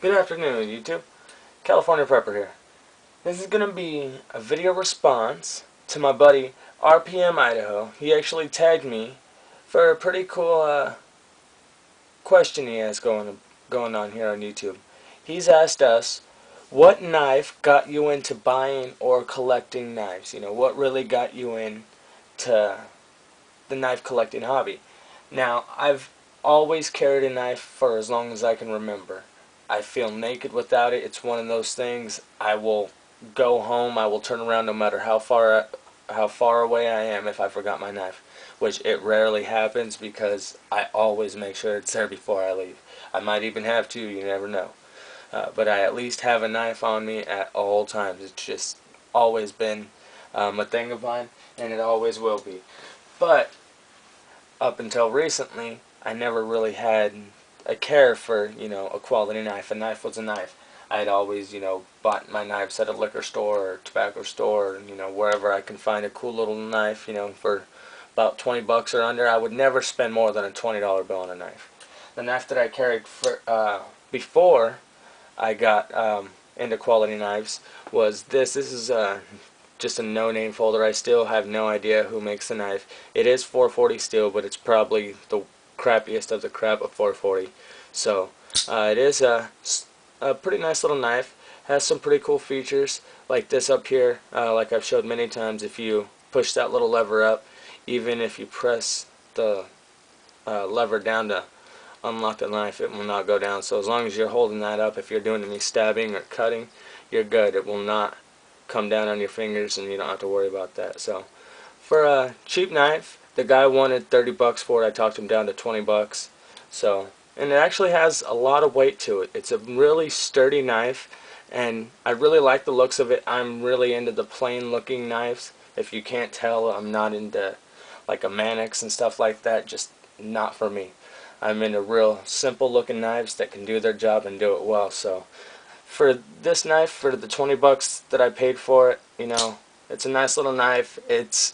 Good afternoon, YouTube. California Prepper here. This is going to be a video response to my buddy RPMIDAHO. He actually tagged me for a pretty cool question he has going on here on YouTube. He's asked us, what knife got you into buying or collecting knives? You know, what really got you into the knife collecting hobby? Now, I've always carried a knife for as long as I can remember. I feel naked without it. It's one of those things. I will go home. I will turn around no matter how far away I am if I forgot my knife, which it rarely happens because I always make sure it's there before I leave. I might even have two. You never know. But I at least have a knife on me at all times. It's just always been a thing of mine, and it always will be. But up until recently, I never really had a care for, you know, a quality knife. A knife was a knife. I had always, you know, bought my knives at a liquor store or tobacco store, and, you know, wherever I can find a cool little knife, you know, for about 20 bucks or under. I would never spend more than a $20 bill on a knife. The knife that I carried for, before I got into quality knives was this. This is just a no-name folder. I still have no idea who makes the knife. It is 440 steel, but it's probably the crappiest of the crap of 440. So it is a pretty nice little knife. Has some pretty cool features like this up here. Like I've showed many times, if you push that little lever up, even if you press the lever down to unlock the knife, it will not go down. So as long as you're holding that up, if you're doing any stabbing or cutting, you're good. It will not come down on your fingers, and you don't have to worry about that. So for a cheap knife, the guy wanted 30 bucks for it. I talked him down to 20 bucks. So, and it actually has a lot of weight to it. It's a really sturdy knife, and I really like the looks of it. I'm really into the plain looking knives. If you can't tell, I'm not into like a Mannix and stuff like that. Just not for me. I'm into real simple looking knives that can do their job and do it well. So for this knife, for the 20 bucks that I paid for it, you know, it's a nice little knife. It's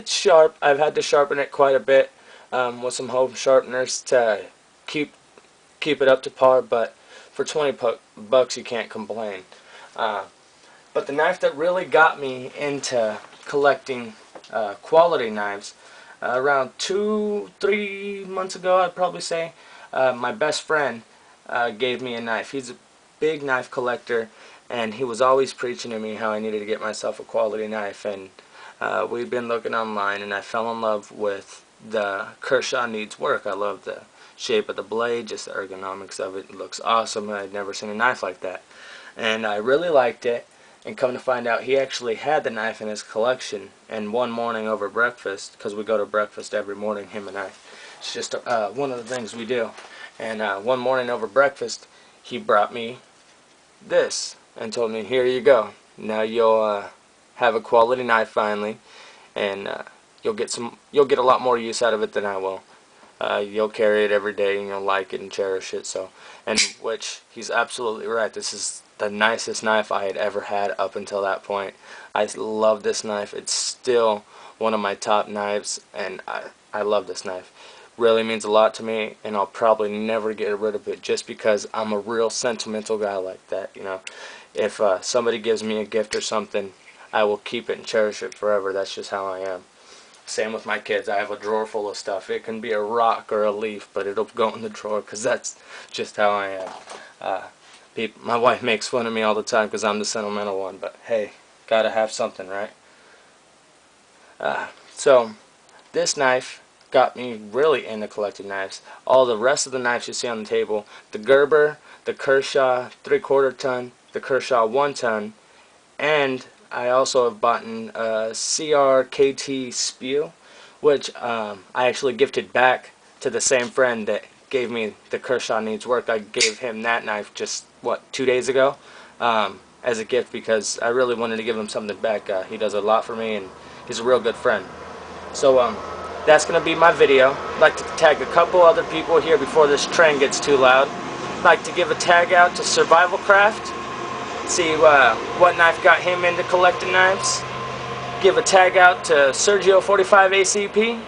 sharp. I've had to sharpen it quite a bit with some home sharpeners to keep it up to par, but for 20 bucks you can't complain. But the knife that really got me into collecting quality knives, around 2-3 months ago, I'd probably say, my best friend gave me a knife. He's a big knife collector, and he was always preaching to me how I needed to get myself a quality knife. And we've been looking online, and I fell in love with the Kershaw Needs Work. I love the shape of the blade, just the ergonomics of it. It looks awesome. I'd never seen a knife like that, and I really liked it. And come to find out, he actually had the knife in his collection. And one morning over breakfast, because we go to breakfast every morning, him and I, it's just one of the things we do. And one morning over breakfast, he brought me this and told me, "Here you go. Now you'll have a quality knife finally, and you'll get a lot more use out of it than I will. You'll carry it every day, and you'll like it and cherish it." So, and which he's absolutely right. This is the nicest knife I had ever had up until that point. I love this knife. It's still one of my top knives, and I love this knife. Really means a lot to me, and I'll probably never get rid of it just because I'm a real sentimental guy like that. You know, if somebody gives me a gift or something, I will keep it and cherish it forever. That's just how I am. Same with my kids. I have a drawer full of stuff. It can be a rock or a leaf, but it'll go in the drawer because that's just how I am. My wife makes fun of me all the time because I'm the sentimental one, but hey, gotta have something, right? So this knife got me really into collecting knives. All the rest of the knives you see on the table, the Gerber, the Kershaw 3/4 ton, the Kershaw 1 ton, and I also have bought a CRKT Spiel, which I actually gifted back to the same friend that gave me the Kershaw Needs Work. I gave him that knife just, what, 2 days ago as a gift because I really wanted to give him something back. He does a lot for me, and he's a real good friend. So that's going to be my video. I'd like to tag a couple other people here before this train gets too loud. I'd like to give a tag out to Survival Craft. See what knife got him into collecting knives. Give a tag out to Sergio 45 ACP.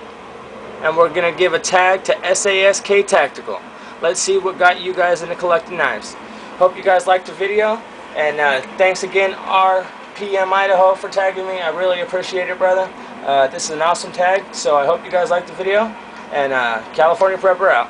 And we're going to give a tag to SASK Tactical. Let's see what got you guys into collecting knives. Hope you guys liked the video, and thanks again RPMIDAHO for tagging me. I really appreciate it, brother. This is an awesome tag, so I hope you guys liked the video, and California Prepper out.